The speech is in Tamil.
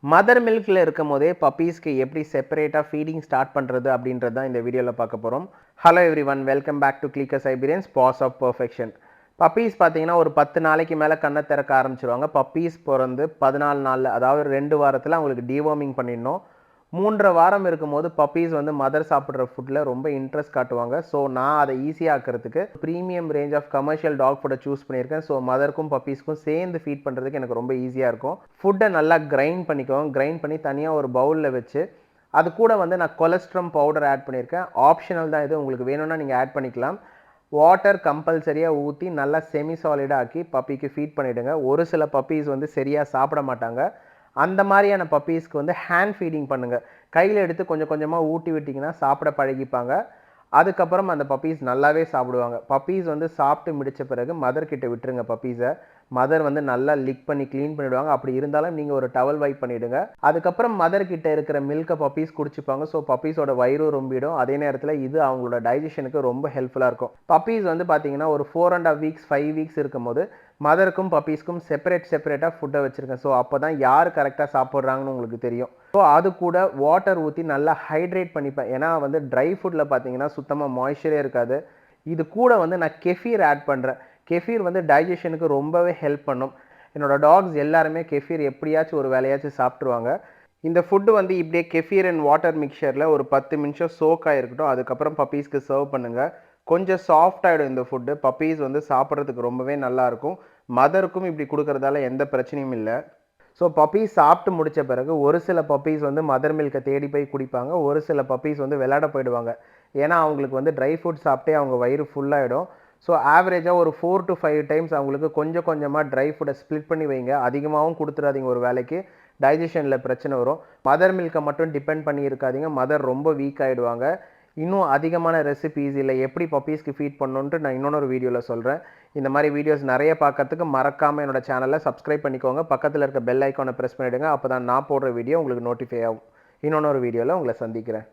மதர் மில்க்ல இருக்கும்போதே பப்பீஸ்க்கு எப்படி செப்பரேட்டா ஃபீடிங் ஸ்டார்ட் பண்றது அப்படின்றது தான் இந்த வீடியோல பார்க்க போறோம். Hello everyone, welcome back to clicker Siberians paws of perfection. Puppies பார்த்தீங்கன்னா ஒரு 10 நாளைக்கு மேல கண்ண திறக்க ஆரம்பிச்சுருவாங்க. பப்பீஸ் பொறந்து 14 நாள்ல, அதாவது 2 வாரத்துல அவங்களுக்கு டிவார்மிங் பண்ணிடணும். 3 வாரம் இருக்கும்போது பப்பீஸ் வந்து மதர் சாப்பிடுற ஃபுட்ல ரொம்ப இன்ட்ரெஸ்ட் காட்டுவாங்க. ஸோ நான் அதை ஈஸியா ஆக்குறதுக்கு premium range of commercial dog ஃபுட்டை சூஸ் பண்ணியிருக்கேன். ஸோ மதருக்கும் பப்பீஸ்க்கும் சேர்ந்து ஃபீட் பண்றதுக்கு எனக்கு ரொம்ப ஈஸியா இருக்கும். ஃபுட்டை நல்லா கிரைண்ட் பண்ணிக்கோங்க. கிரைண்ட் பண்ணி தனியா ஒரு பவுல்ல வச்சு அது கூட வந்து நான் கொலஸ்ட்ரம் பவுடர் ஆட் பண்ணியிருக்கேன். ஆப்ஷனல் தான் இது, உங்களுக்கு வேணும்னா நீங்க ஆட் பண்ணிக்கலாம். வாட்டர் கம்பல்சரியாக ஊற்றி நல்லா செமி சாலிடாக ஆக்கி பப்பிக்கு ஃபீட் பண்ணிவிடுங்க. ஒரு சில பப்பீஸ் வந்து சரியாக சாப்பிட மாட்டாங்க. அந்த மாதிரியான பப்பீஸ்க்கு வந்து ஹேண்ட் ஃபீடிங் பண்ணுங்கள். கையில் எடுத்து கொஞ்சம் கொஞ்சமாக ஊட்டி விட்டிங்கன்னா சாப்பிட பழகிப்பாங்க. அதுக்கப்புறம் அந்த பப்பீஸ் நல்லாவே சாப்பிடுவாங்க. பப்பீஸ் வந்து சாப்பிட்டு முடித்த பிறகு மதர் கிட்ட விட்டுருங்க பப்பீஸை. மதர் வந்து நல்லா லிக் பண்ணி க்ளீன் பண்ணிவிடுவாங்க. அப்படி இருந்தாலும் நீங்கள் ஒரு டவல் வைப் பண்ணிவிடுங்க. அதுக்கப்புறம் மதர் கிட்ட இருக்கிற மில்கை பப்பீஸ் குடிச்சுப்பாங்க. ஸோ பப்பீஸோட வயிறும் ரொம்பிடும். அதே நேரத்தில் இது அவங்களோட டைஜஷனுக்கு ரொம்ப ஹெல்ப்ஃபுல்லாக இருக்கும். பப்பீஸ் வந்து பார்த்தீங்கன்னா ஒரு 4.5 வீக்ஸ் 5 வீக்ஸ் இருக்கும்போது மதருக்கும் பப்பீஸ்க்கும் செப்பரேட்டாக ஃபுட்டை வச்சுருக்கேன். ஸோ அப்போ தான் யார் கரெக்டாக சாப்பிட்றாங்கன்னு உங்களுக்கு தெரியும். ஸோ அது கூட வாட்டர் ஊற்றி நல்லா ஹைட்ரேட் பண்ணிப்பேன். ஏன்னா வந்து ட்ரை ஃபுட்டில் பார்த்தீங்கன்னா சுத்தமாக மாய்ஸ்சரே இருக்காது. இது கூட வந்து நான் கெஃபீர் ஆட் பண்ணுறேன். கெஃபீர் வந்து டைஜஷனுக்கு ரொம்பவே ஹெல்ப் பண்ணும். என்னோடய டாக்ஸ் எல்லாருமே கெஃபீர் எப்படியாச்சும் ஒரு வேலையாச்சும் சாப்பிட்ருவாங்க. இந்த ஃபுட்டு வந்து இப்படியே கெஃபீர் அண்ட் வாட்டர் மிக்சரில் ஒரு 10 நிமிஷம் சோக் ஆகிருக்கட்டும். அதுக்கப்புறம் பப்பீஸ்க்கு சர்வ் பண்ணுங்கள். கொஞ்சம் சாஃப்ட் ஆகிடும் இந்த ஃபுட்டு. பப்பீஸ் வந்து சாப்பிட்றதுக்கு ரொம்பவே நல்லாயிருக்கும். மதருக்கும் இப்படி கொடுக்குறதால எந்த பிரச்சனையும் இல்லை. ஸோ பப்பீஸ் சாப்பிட்டு முடித்த பிறகு ஒரு சில பப்பீஸ் வந்து மதர் மில்கை தேடி போய் குடிப்பாங்க. ஒரு சில பப்பீஸ் வந்து விளையாட போயிடுவாங்க. ஏன்னா அவங்களுக்கு வந்து ட்ரை ஃபுட் சாப்பிட்டே அவங்க வயிறு ஃபுல்லாகிடும். ஸோ ஆவரேஜாக ஒரு 4 to 5 டைம்ஸ் அவங்களுக்கு கொஞ்சம் கொஞ்சமாக ட்ரை ஃபுட்டை ஸ்ப்ளிட் பண்ணி வைங்க. அதிகமாகவும் கொடுத்துடாதீங்க, ஒரு வேலைக்கு டைஜஷனில் பிரச்சனை வரும். மதர் மில்கை மட்டும் டிபெண்ட் பண்ணி இருக்காதீங்க. மதர் ரொம்ப வீக் ஆகிடுவாங்க. இன்னும் அதிகமான ரெசிபீஸ் இல்லை எப்படி பப்பீஸ்க்கு ஃபீட் பண்ணணுன்ட்டு நான் இன்னொரு வீடியோவில் சொல்கிறேன். இந்த மாதிரி வீடியோஸ் நிறைய பார்க்கறதுக்கு மறக்காமல் என்னோட சேனலை சப்ஸ்கிரைப் பண்ணிக்கோங்க. பக்கத்தில் இருக்க பெல் ஐக்கானை ப்ரெஸ் பண்ணிவிடுங்க. அப்போ தான் நான் போடுற வீடியோ உங்களுக்கு நோட்டிஃபை ஆகும். இன்னொரு வீடியோவில் உங்களை சந்திக்கிறேன்.